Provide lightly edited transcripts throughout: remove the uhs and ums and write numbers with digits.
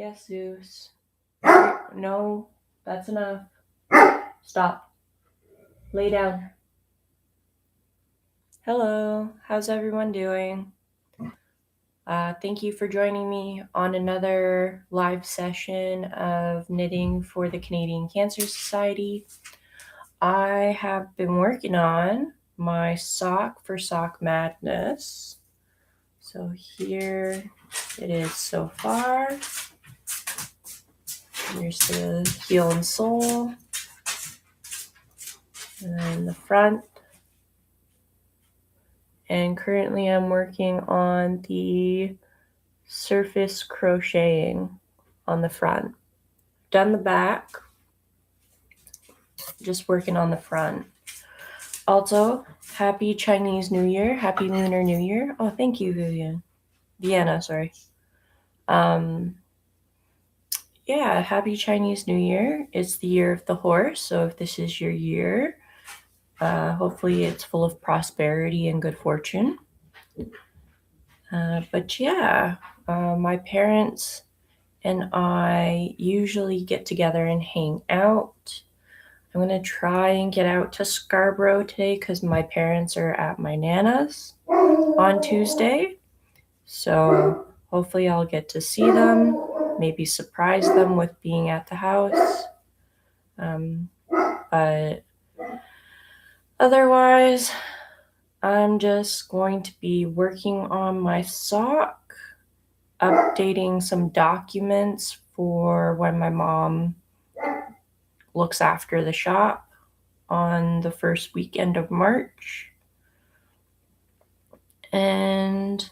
Yes, Zeus. No, that's enough. Stop. Lay down. Hello, how's everyone doing? Thank you for joining me on another live session of knitting for the Canadian Cancer Society. I have been working on my sock for Sock Madness. So here it is so far. Here's the heel and sole. And then the front. And currently I'm working on the surface crocheting on the front. Done the back, just working on the front. Also, happy Chinese New Year, happy Lunar New Year. Oh, thank you, Vienna, sorry. Yeah, happy Chinese New Year. It's the year of the horse, so if this is your year, hopefully it's full of prosperity and good fortune. But yeah, my parents and I usually get together and hang out. I'm going to try and get out to Scarborough today because my parents are at my Nana's on Tuesday. So hopefully I'll get to see them, maybe surprise them with being at the house. But otherwise, I'm just going to be working on my sock, updating some documents for when my mom looks after the shop on the first weekend of March. And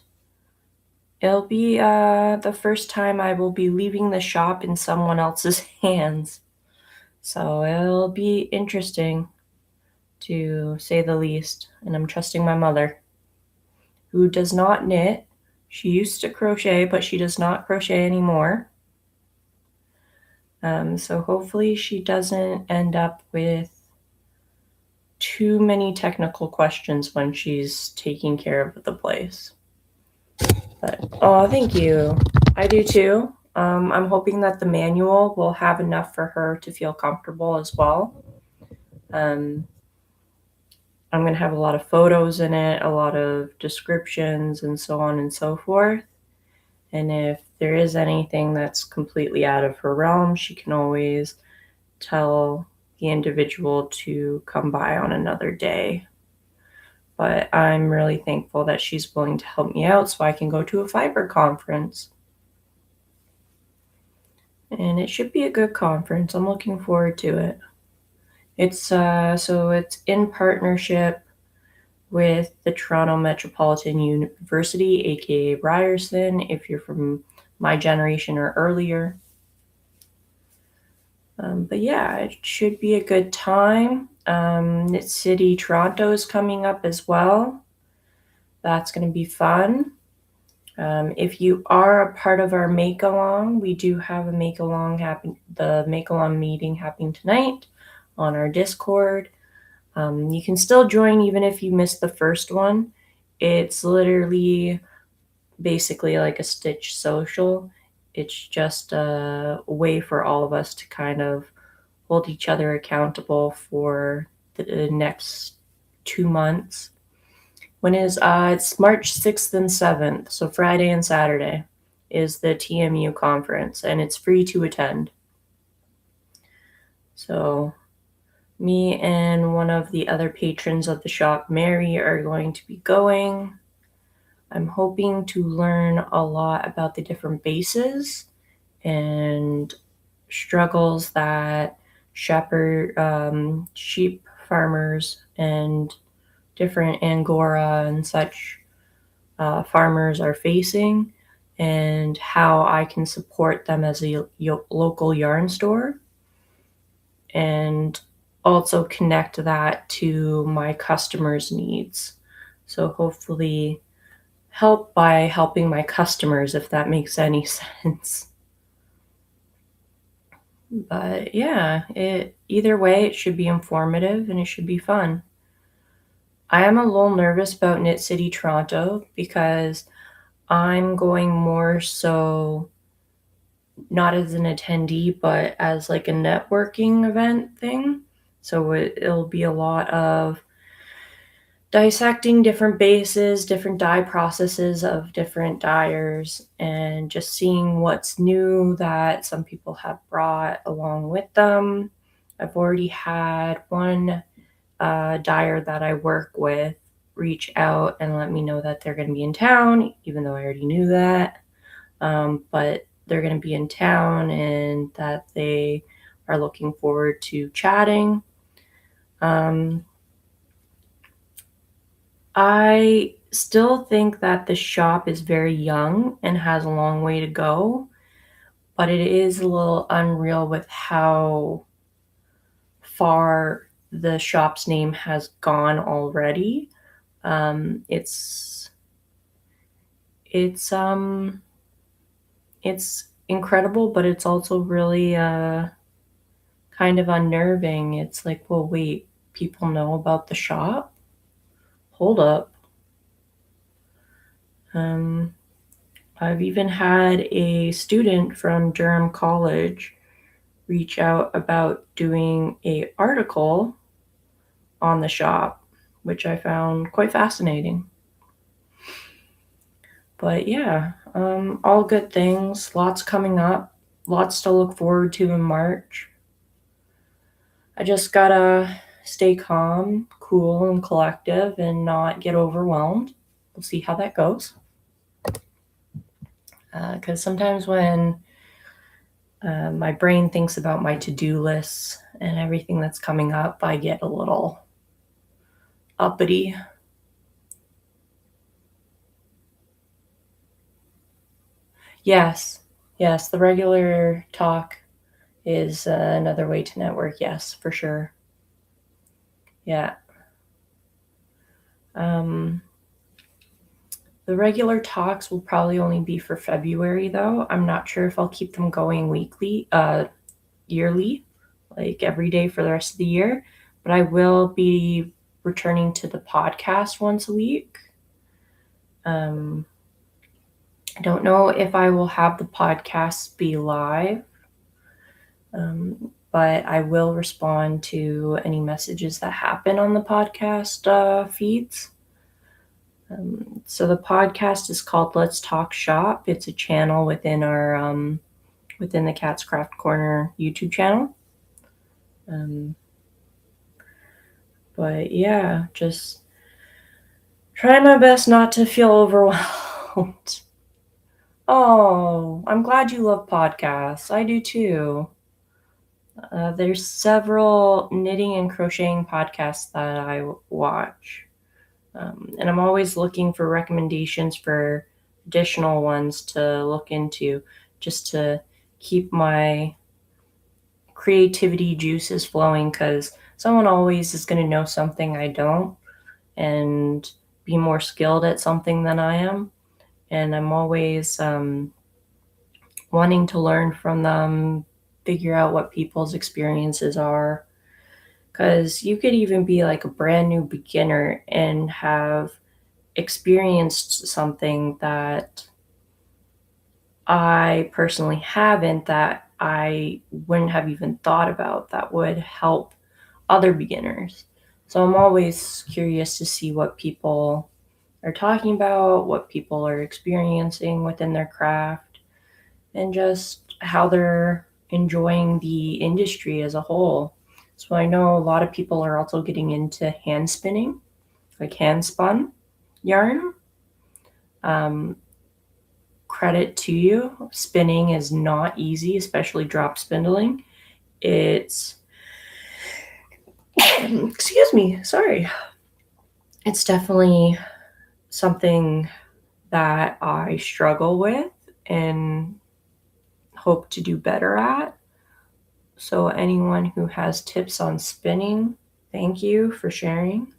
it'll be the first time I will be leaving the shop in someone else's hands. So it'll be interesting, to say the least. And I'm trusting my mother, who does not knit. She used to crochet, but she does not crochet anymore. So hopefully she doesn't end up with too many technical questions when she's taking care of the place. But, oh, thank you. I do too. I'm hoping that the manual will have enough for her to feel comfortable as well. I'm going to have a lot of photos in it, a lot of descriptions, and so on and so forth. And if there is anything that's completely out of her realm, she can always tell the individual to come by on another day. But I'm really thankful that she's willing to help me out so I can go to a fiber conference. And it should be a good conference. I'm looking forward to it. It's it's in partnership with the Toronto Metropolitan University, aka Ryerson, if you're from my generation or earlier. But yeah, it should be a good time. Knit City Toronto is coming up as well. That's going to be fun. If you are a part of our Make Along, we do have a Make Along the Make Along meeting happening tonight on our Discord. You can still join even if you missed the first one. It's literally basically like a Stitch social. It's just a way for all of us to kind of hold each other accountable for the next 2 months. When is it's March 6th and 7th, so Friday and Saturday is the TMU conference, and it's free to attend. So me and one of the other patrons of the shop, Mary, are going to be going. I'm hoping to learn a lot about the different bases and struggles that sheep farmers and different Angora and such farmers are facing, and how I can support them as a local yarn store, and also connect that to my customers' needs. So hopefully help by helping my customers, if that makes any sense. But yeah, either way, it should be informative and it should be fun. I am a little nervous about Knit City Toronto because I'm going more so not as an attendee, but as like a networking event thing. So it'll be a lot of dissecting different bases, different dye processes of different dyers, and just seeing what's new that some people have brought along with them. I've already had one dyer that I work with reach out and let me know that they're going to be in town, even though I already knew that. But they're going to be in town and that they are looking forward to chatting. I still think that the shop is very young and has a long way to go, but it is a little unreal with how far the shop's name has gone already. It's it's um it's incredible, but it's also really kind of unnerving. It's like, well, wait, people know about the shop? Hold up. Um, I've even had a student from Durham College reach out about doing a article on the shop, which I found quite fascinating. But yeah, all good things, lots coming up, lots to look forward to in March. I just gotta stay calm, cool, and collective and not get overwhelmed. We'll see how that goes. Because sometimes when my brain thinks about my to-do lists and everything that's coming up, I get a little uppity. Yes, yes, the regular talk is another way to network. Yes, for sure. Yeah. Um, the regular talks will probably only be for February, though. I'm not sure if I'll keep them going weekly, yearly, like every day for the rest of the year. But I will be returning to the podcast once a week. Um, I don't know if I will have the podcast be live, but I will respond to any messages that happen on the podcast feeds. So the podcast is called Let's Talk Shop. It's a channel within our within the Cat's Craft Corner YouTube channel. But yeah, just try my best not to feel overwhelmed. Oh, I'm glad you love podcasts. I do too. There's several knitting and crocheting podcasts that I watch. And I'm always looking for recommendations for additional ones to look into just to keep my creativity juices flowing because someone always is going to know something I don't and be more skilled at something than I am. And I'm always wanting to learn from them, figure out what people's experiences are. Because you could even be like a brand new beginner and have experienced something that I personally haven't, that I wouldn't have even thought about that would help other beginners. So I'm always curious to see what people are talking about, what people are experiencing within their craft, and just how they're enjoying the industry as a whole. So I know a lot of people are also getting into hand spinning, like hand spun yarn. Um, Credit to you. Spinning is not easy, especially drop spindling. It's, excuse me, sorry. It's definitely something that I struggle with and hope to do better at. So, anyone who has tips on spinning, thank you for sharing.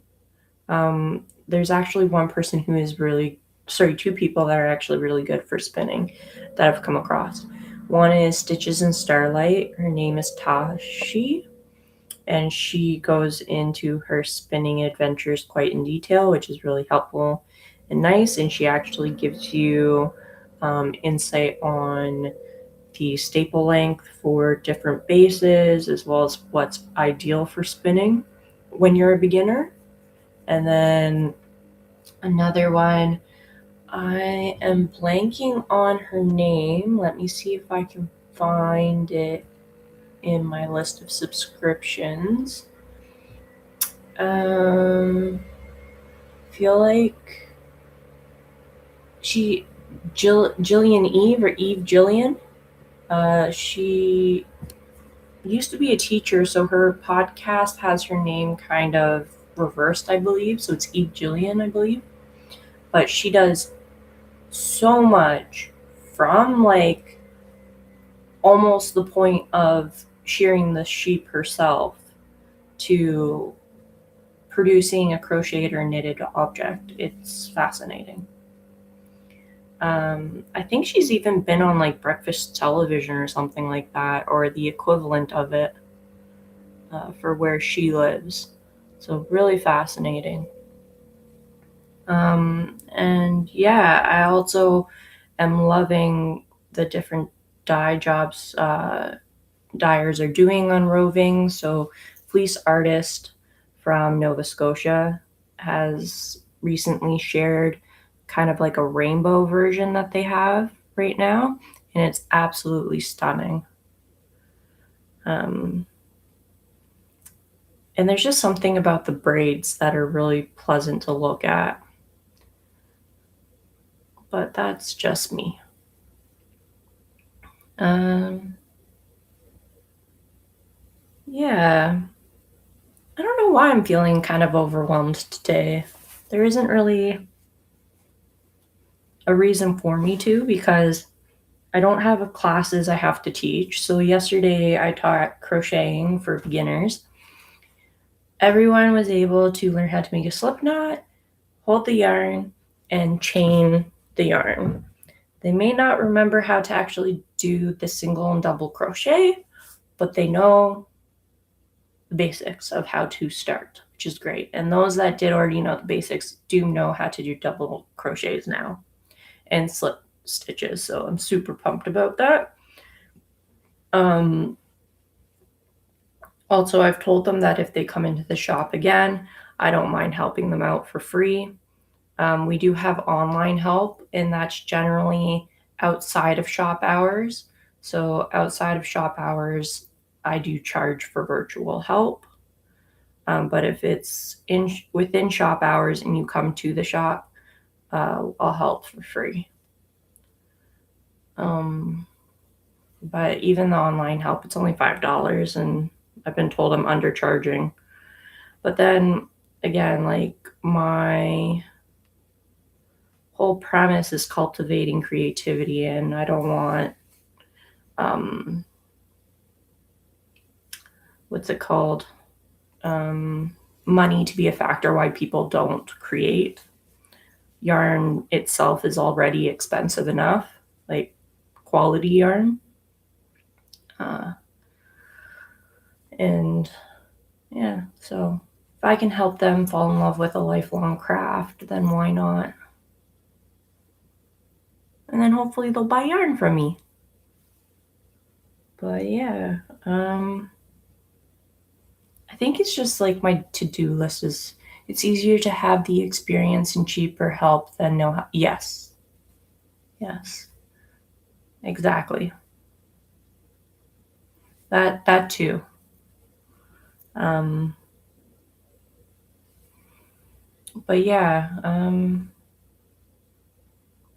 There's actually one person who is really, sorry, two people that are actually really good for spinning that I've come across. One is Stitches and Starlight. Her name is Tashi, and she goes into her spinning adventures quite in detail, which is really helpful and nice. And she actually gives you insight on the staple length for different bases, as well as what's ideal for spinning when you're a beginner. And then another one, I am blanking on her name. Let me see if I can find it in my list of subscriptions. Feel like Jillian Eve, or Eve Jillian. She used to be a teacher, so her podcast has her name kind of reversed, I believe. So it's Eve Jillian, I believe. But she does so much, from like almost the point of shearing the sheep herself to producing a crocheted or knitted object. It's fascinating. I think she's even been on like breakfast television or something like that, or the equivalent of it, for where she lives. So really fascinating. And yeah, I also am loving the different dye jobs dyers are doing on roving. So Fleece Artist from Nova Scotia has recently shared kind of like a rainbow version that they have right now, and it's absolutely stunning. And there's just something about the braids that are really pleasant to look at. But that's just me. Yeah. I don't know why I'm feeling kind of overwhelmed today. There isn't really a reason for me to, because I don't have classes I have to teach. So yesterday I taught crocheting for beginners. Everyone was able to learn how to make a slip knot, hold the yarn, and chain the yarn. They may not remember how to actually do the single and double crochet, but they know the basics of how to start, which is great. And those that did already know the basics do know how to do double crochets now and slip stitches. So I'm super pumped about that. Also, I've told them that if they come into the shop again, I don't mind helping them out for free. We do have online help, and that's generally outside of shop hours. So outside of shop hours, I do charge for virtual help. But if it's within shop hours and you come to the shop, I'll help for free. But even the online help, it's only $5, and I've been told I'm undercharging. But then again, like, my whole premise is cultivating creativity, and I don't want what's it called? Money to be a factor why people don't create. Yarn itself is already expensive enough, like quality yarn. And yeah, so if I can help them fall in love with a lifelong craft, then why not? And then hopefully they'll buy yarn from me. But yeah, I think it's just like my to-do list is, it's easier to have the experience and cheaper help than know how. Yes. Exactly. That too. But yeah,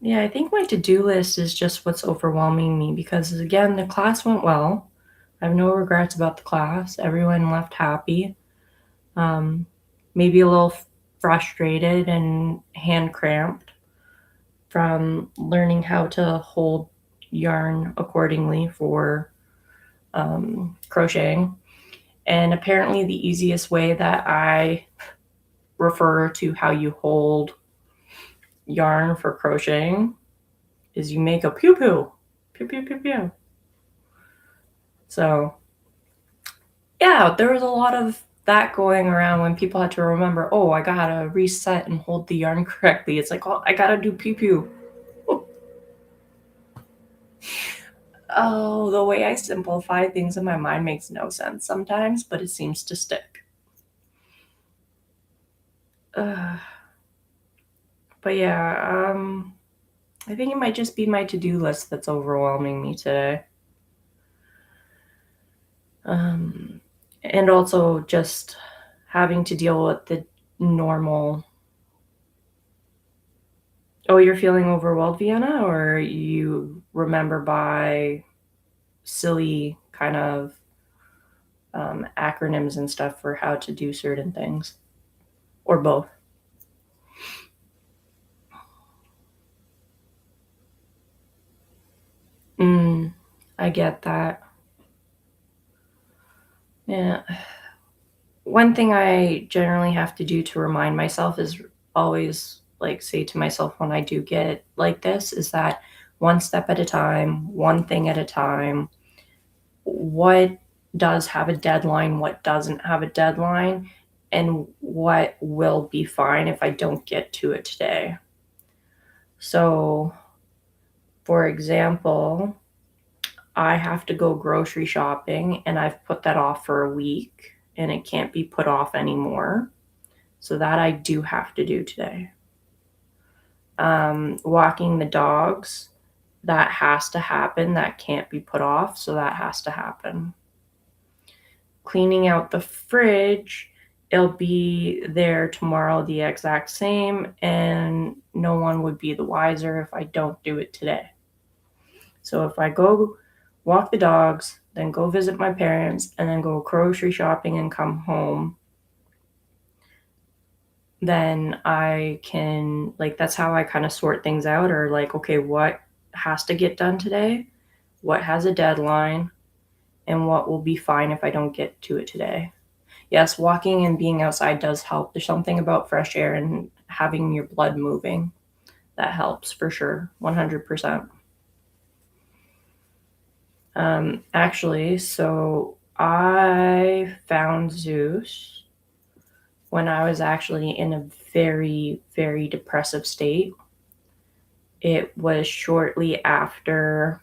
I think my to-do list is just what's overwhelming me, because again, the class went well. I have no regrets about the class. Everyone left happy. Maybe a little frustrated and hand cramped from learning how to hold yarn accordingly for crocheting. And apparently the easiest way that I refer to how you hold yarn for crocheting is you make a pew pew. Pew pew pew pew. So yeah, there was a lot of that going around when people had to remember, oh, I gotta reset and hold the yarn correctly. It's like, oh, I gotta do pew pew. Oh, the way I simplify things in my mind makes no sense sometimes, but it seems to stick. Ugh. But yeah, I think it might just be my to-do list that's overwhelming me today. Um, and also just having to deal with the normal. Oh, you're feeling overwhelmed, Vienna, or you remember by silly kind of acronyms and stuff for how to do certain things, or both? Mm, I get that. Yeah. One thing I generally have to do to remind myself is always like say to myself when I do get like this is that one step at a time, one thing at a time. What does have a deadline, what doesn't have a deadline, and what will be fine if I don't get to it today. So, for example, I have to go grocery shopping and I've put that off for a week and it can't be put off anymore. So that I do have to do today. Walking the dogs, that has to happen. That can't be put off. So that has to happen. Cleaning out the fridge, it'll be there tomorrow the exact same, and no one would be the wiser if I don't do it today. So if I go walk the dogs, then go visit my parents, and then go grocery shopping and come home, then I can, like, that's how I kind of sort things out, or like, okay, what has to get done today? What has a deadline? And what will be fine if I don't get to it today? Yes, walking and being outside does help. There's something about fresh air and having your blood moving that helps for sure, 100%. Actually, so I found Zeus when I was actually in a very, very depressive state. It was shortly after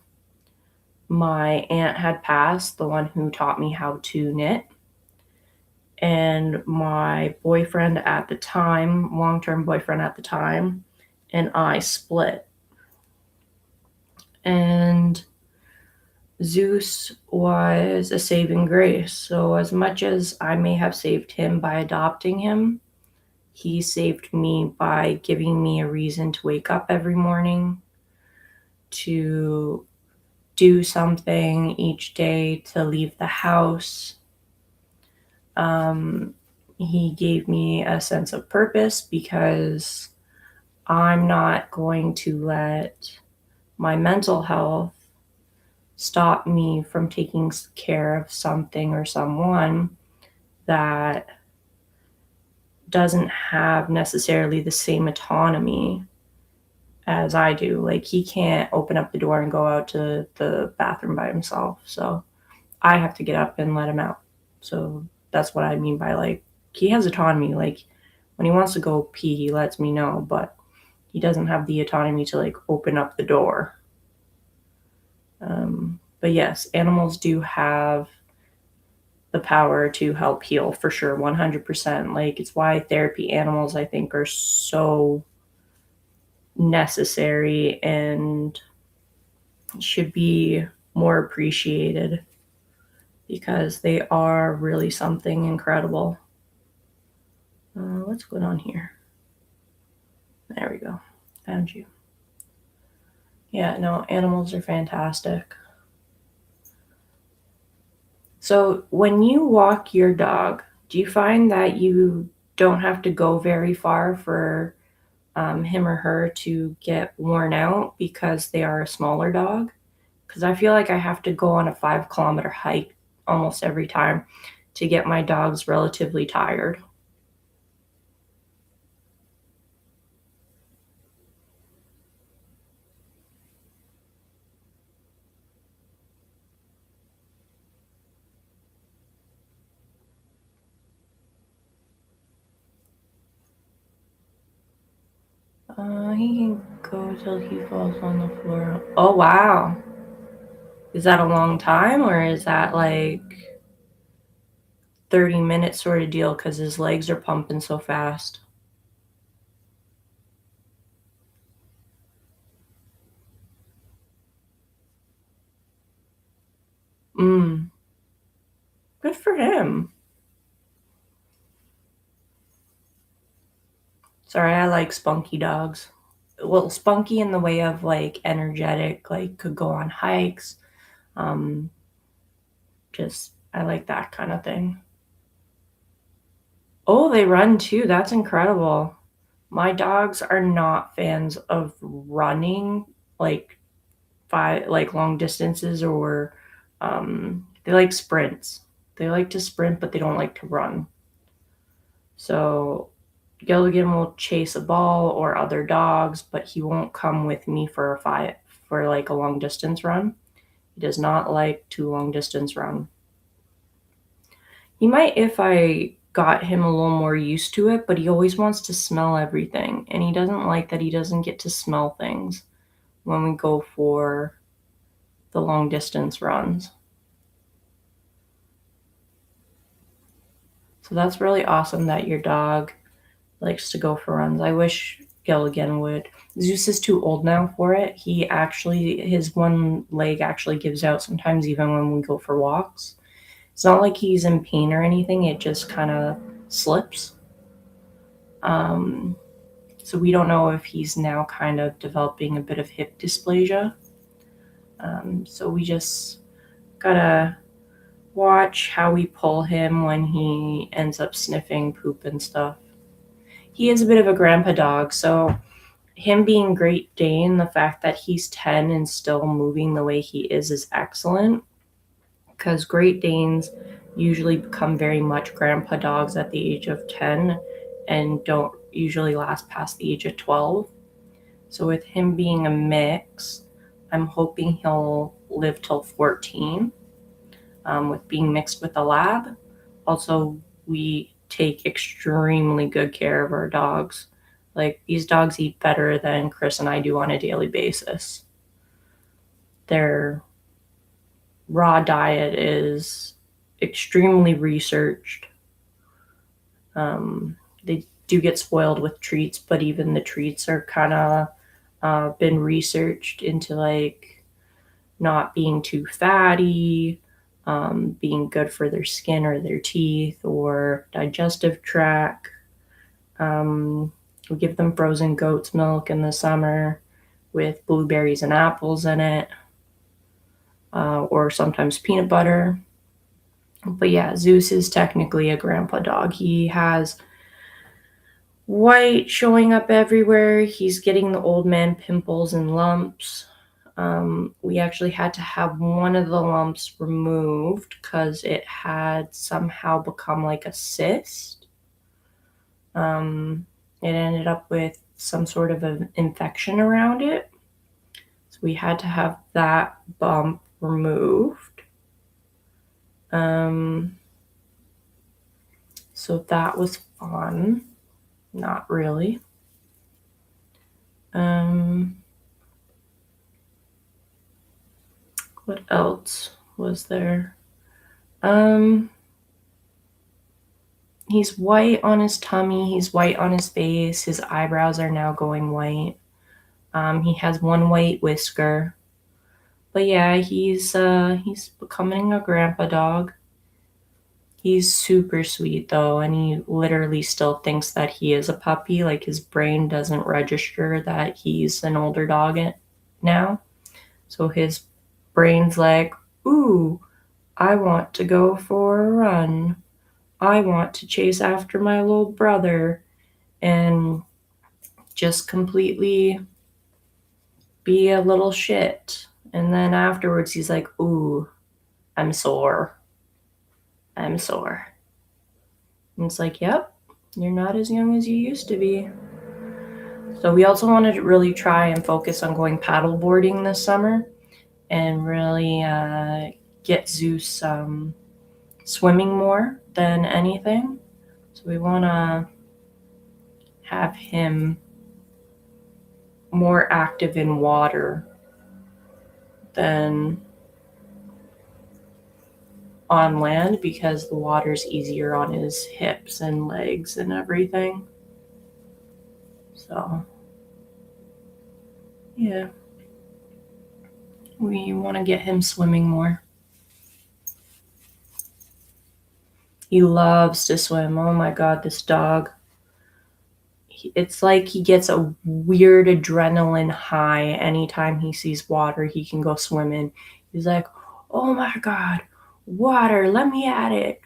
my aunt had passed, the one who taught me how to knit. And my boyfriend at the time, long term boyfriend at the time, and I split. And Zeus was a saving grace. So, as much as I may have saved him by adopting him, he saved me by giving me a reason to wake up every morning, to do something each day, to leave the house. Um, he gave me a sense of purpose because I'm not going to let my mental health stop me from taking care of something or someone that doesn't have necessarily the same autonomy as I do. Like, he can't open up the door and go out to the bathroom by himself. So I have to get up and let him out. So that's what I mean by like, he has autonomy. Like, when he wants to go pee, he lets me know, but he doesn't have the autonomy to like open up the door. But yes, animals do have the power to help heal for sure, 100%. Like, it's why therapy animals, I think, are so necessary and should be more appreciated because they are really something incredible. What's going on here? There we go. Found you. Yeah, no, animals are fantastic. So, when you walk your dog, do you find that you don't have to go very far for him or her to get worn out because they are a smaller dog? Because I feel like I have to go on a 5 kilometer hike almost every time to get my dogs relatively tired. He can go till he falls on the floor. Oh, wow. Is that a long time, or is that like 30-minute sort of deal because his legs are pumping so fast? Mm, good for him. Sorry, I like spunky dogs. Well, spunky in the way of like energetic, like could go on hikes. Um, just I like that kind of thing. Oh, they run too. That's incredible. My dogs are not fans of running like like long distances or they like sprints. They like to sprint, but they don't like to run. So Gilligan will chase a ball or other dogs, but he won't come with me for like a long distance run. He does not like to long distance run. He might if I got him a little more used to it, but he always wants to smell everything, and he doesn't like that he doesn't get to smell things when we go for the long distance runs. So that's really awesome that your dog likes to go for runs. I wish Gilligan would. Zeus is too old now for it. His one leg actually gives out sometimes, even when we go for walks. It's not like he's in pain or anything, it just kind of slips. Um, so we don't know if he's now kind of developing a bit of hip dysplasia. So we just gotta watch how we pull him when he ends up sniffing poop and stuff. He is a bit of a grandpa dog, so him being Great Dane, the fact that he's 10 and still moving the way he is excellent because Great Danes usually become very much grandpa dogs at the age of 10 and don't usually last past the age of 12. So with him being a mix, I'm hoping he'll live till 14 with being mixed with a lab. Also, we take extremely good care of our dogs. Like, these dogs eat better than Chris and I do on a daily basis. Their raw diet is extremely researched. They do get spoiled with treats, but even the treats are kind of been researched into like not being too fatty, being good for their skin or their teeth or digestive tract. We give them frozen goat's milk in the summer with blueberries and apples in it, or sometimes peanut butter. But yeah, Zeus is technically a grandpa dog. He has white showing up everywhere. He's getting the old man pimples and lumps. We actually had to have one of the lumps removed because it had somehow become like a cyst. It ended up with some sort of an infection around it. So we had to have that bump removed. So that was fun. Not really. What else was there? Um, he's white on his tummy. He's white on his face. His eyebrows are now going white. He has one white whisker. But yeah, he's becoming a grandpa dog. He's super sweet though, and he literally still thinks that he is a puppy. Like his brain doesn't register that he's an older dog now. So his brain's like, ooh, I want to go for a run. I want to chase after my little brother and just completely be a little shit. And then afterwards, he's like, ooh, I'm sore. I'm sore. And it's like, yep, you're not as young as you used to be. So we also wanted to really try and focus on going paddle boarding this summer and really get Zeus swimming more than anything. So we want to have him more active in water than on land because the water's easier on his hips and legs and everything. So, yeah, we want to get him swimming more. He loves to swim. Oh my god, this dog. It's like he gets a weird adrenaline high anytime he sees water he can go swimming. He's like, oh my god, water, let me at it.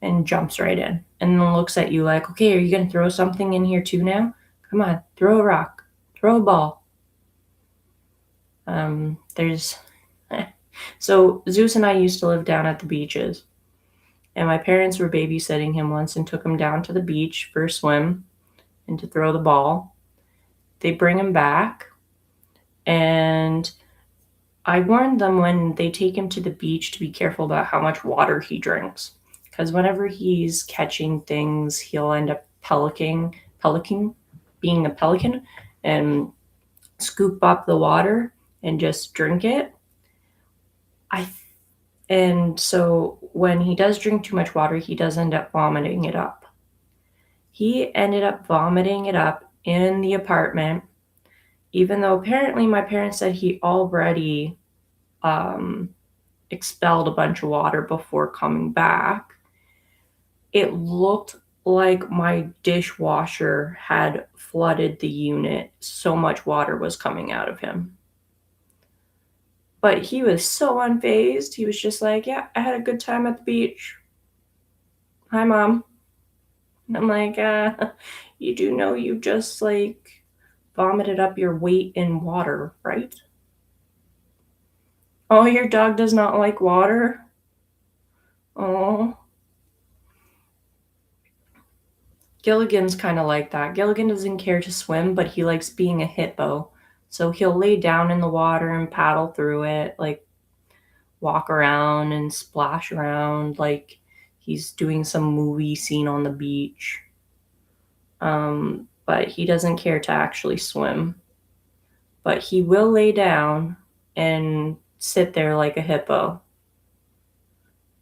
And jumps right in. And then looks at you like, okay, are you going to throw something in here too now? Come on, throw a rock, throw a ball. There's. So Zeus and I used to live down at the beaches. And my parents were babysitting him once and took him down to the beach for a swim and to throw the ball. They bring him back, and I warned them when they take him to the beach to be careful about how much water he drinks. Because whenever he's catching things, he'll end up being a pelican, and scoop up the water and just drink it. And so when he does drink too much water, he does end up vomiting it up. He ended up vomiting it up in the apartment, even though apparently my parents said he already expelled a bunch of water before coming back. It looked like my dishwasher had flooded the unit. So much water was coming out of him. But he was so unfazed. He was just like, yeah, I had a good time at the beach. Hi, Mom. And I'm like, you do know you just like vomited up your weight in water, right? Oh, your dog does not like water? Oh. Gilligan's kind of like that. Gilligan doesn't care to swim, but he likes being a hippo. So he'll lay down in the water and paddle through it, like walk around and splash around like he's doing some movie scene on the beach. But he doesn't care to actually swim. But he will lay down and sit there like a hippo.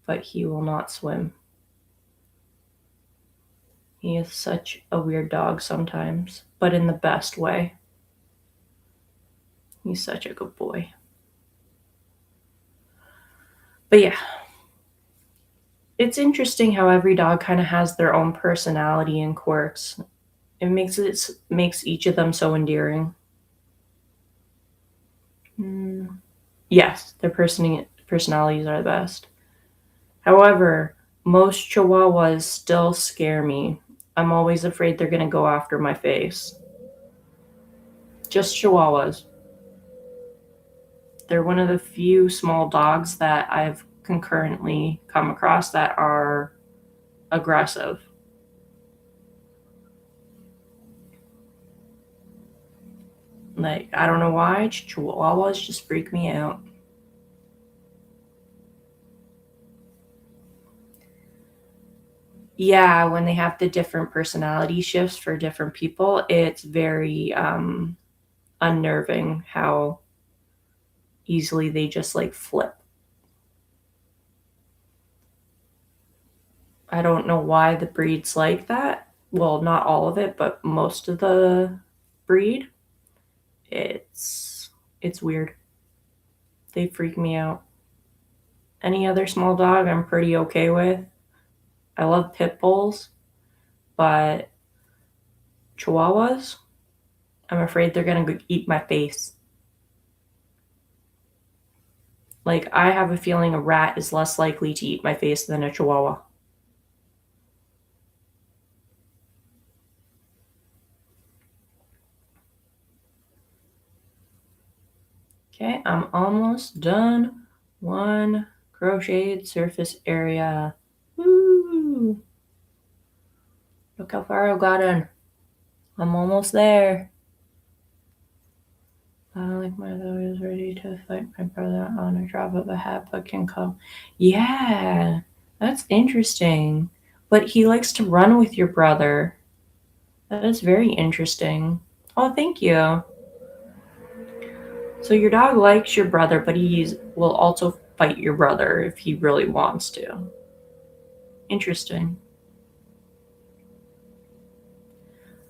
But he will not swim. He is such a weird dog sometimes, but in the best way. He's such a good boy. But yeah, it's interesting how every dog kind of has their own personality and quirks. It makes each of them so endearing. Yes, their personalities are the best. However, most Chihuahuas still scare me. I'm always afraid they're going to go after my face. Just Chihuahuas. They're one of the few small dogs that I've concurrently come across that are aggressive. Like, I don't know why, Chihuahuas just freak me out. Yeah, when they have the different personality shifts for different people, it's very unnerving how easily they just like flip. I don't know why the breed's like that. Well, not all of it, but most of the breed. It's weird. They freak me out. Any other small dog I'm pretty okay with. I love pit bulls, but Chihuahuas, I'm afraid they're gonna eat my face. Like, I have a feeling a rat is less likely to eat my face than a Chihuahua. Okay, I'm almost done. One crocheted surface area. Woo! Look how far I've gotten. I'm almost there. Like my dog is ready to fight my brother on a drop of a hat, but can come. Yeah, that's interesting. But he likes to run with your brother. That is very interesting. Oh, thank you. So your dog likes your brother, but he will also fight your brother if he really wants to. Interesting.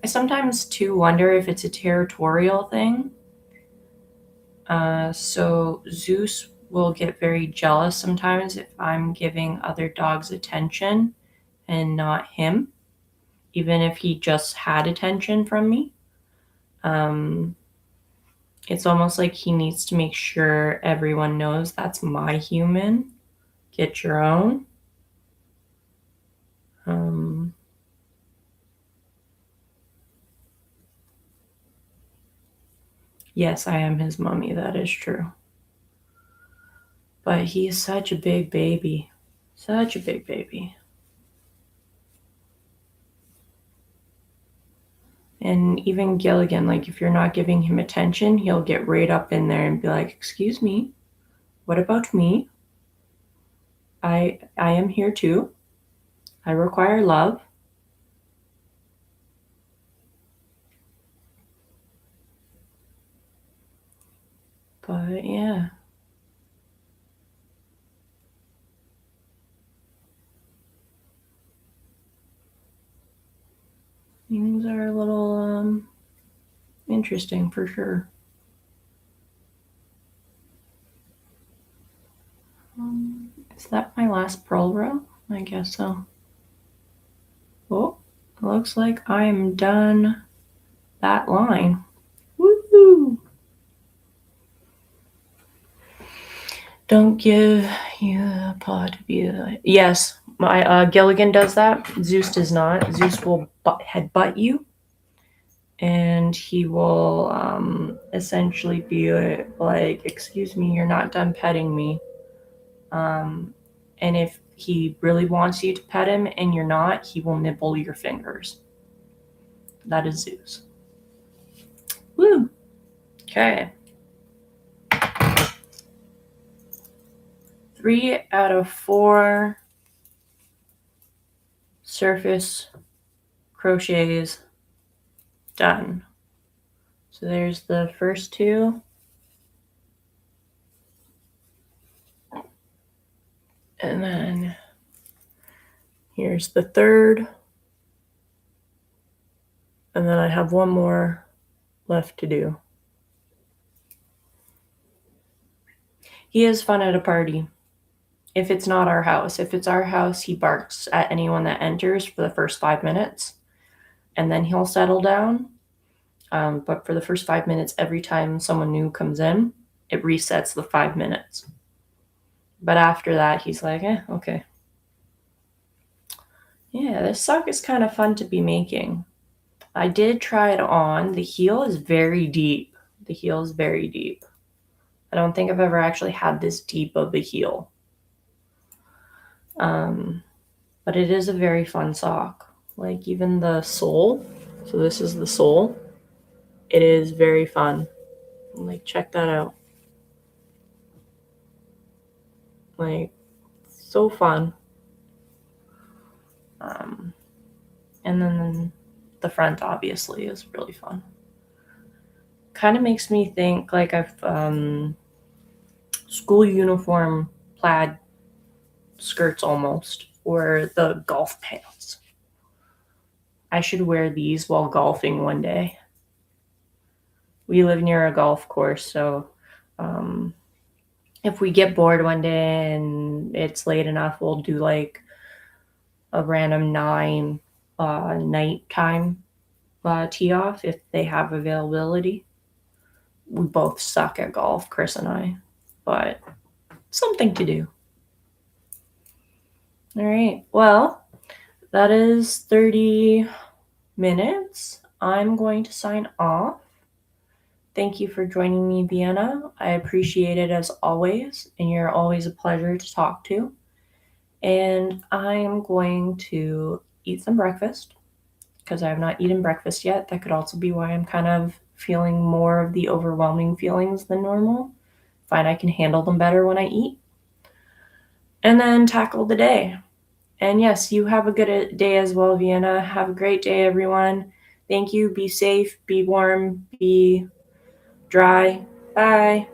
I sometimes too wonder if it's a territorial thing. So Zeus will get very jealous sometimes if I'm giving other dogs attention and not him, even if he just had attention from me. It's almost like he needs to make sure everyone knows that's my human. Get your own. Yes, I am his mommy. That is true. But he is such a big baby. Such a big baby. And even Gilligan, like if you're not giving him attention, he'll get right up in there and be like, "Excuse me, what about me? I am here too. I require love." But yeah. Things are a little interesting for sure. Is that my last pearl row? I guess so. Oh, it looks like I'm done that line. Woohoo! Don't give you a paw to be the... Yes, my Gilligan does that. Zeus does not. Zeus will headbutt you, and he will essentially be like, "Excuse me, you're not done petting me." And if he really wants you to pet him and you're not, he will nibble your fingers. That is Zeus. Woo! Okay. 3 out of 4 surface crochets done. So there's the first 2. And then here's the third. And then I have one more left to do. He is fun at a party. If it's not our house. If it's our house, he barks at anyone that enters for the first 5 minutes. And then he'll settle down. But for the first 5 minutes, every time someone new comes in, it resets the 5 minutes. But after that, he's like, okay. Yeah, this sock is kind of fun to be making. I did try it on. The heel is very deep. The heel is very deep. I don't think I've ever actually had this deep of a heel. But it is a very fun sock. Like even the sole. So this is the sole. It is very fun. Like check that out. Like so fun. And then the front obviously is really fun. Kind of makes me think like I've school uniform plaid skirts almost, or the golf pants. I should wear these while golfing one day. We live near a golf course, so if we get bored one day and it's late enough, we'll do like a random 9 nighttime tee off if they have availability. We both suck at golf, Chris and I, but something to do. All right. Well, that is 30 minutes. I'm going to sign off. Thank you for joining me, Vienna. I appreciate it as always, and you're always a pleasure to talk to. And I'm going to eat some breakfast because I have not eaten breakfast yet. That could also be why I'm kind of feeling more of the overwhelming feelings than normal. Find I can handle them better when I eat. And then tackle the day. And yes, you have a good day as well, Vienna. Have a great day, everyone. Thank you. Be safe, be warm, be dry. Bye.